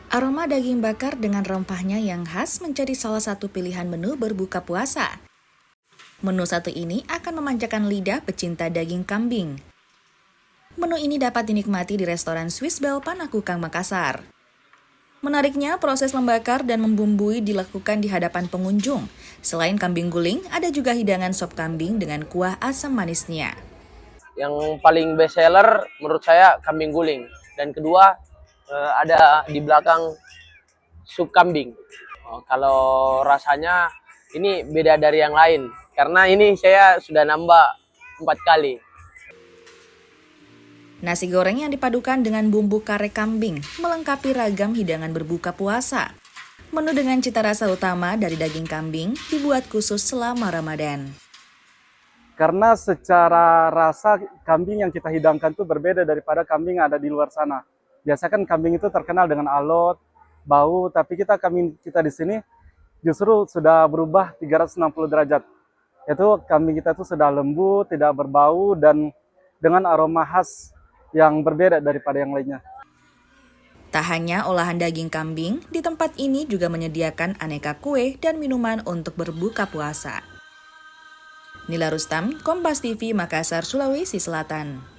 Aroma daging bakar dengan rempahnya yang khas menjadi salah satu pilihan menu berbuka puasa. Menu satu ini akan memanjakan lidah pecinta daging kambing. Menu ini dapat dinikmati di restoran Swiss Bell Panakukang, Makassar. Menariknya, proses membakar dan membumbui dilakukan di hadapan pengunjung. Selain kambing guling, ada juga hidangan sop kambing dengan kuah asam manisnya. Yang paling best seller menurut saya kambing guling, dan kedua ada di belakang sup kambing. Kalau rasanya ini beda dari yang lain karena ini saya sudah nambah 4 kali. Nasi goreng yang dipadukan dengan bumbu kare kambing melengkapi ragam hidangan berbuka puasa. Menu dengan cita rasa utama dari daging kambing dibuat khusus selama Ramadan. Karena secara rasa kambing yang kita hidangkan itu berbeda daripada kambing yang ada di luar sana. Biasa kan kambing itu terkenal dengan alot, bau, tapi kambing kita di sini justru sudah berubah 360 derajat. Itu kambing kita itu sudah lembut, tidak berbau, dan dengan aroma khas yang berbeda daripada yang lainnya. Tak hanya olahan daging kambing, di tempat ini juga menyediakan aneka kue dan minuman untuk berbuka puasa. Nila Rustam, Kompas TV, Makassar, Sulawesi Selatan.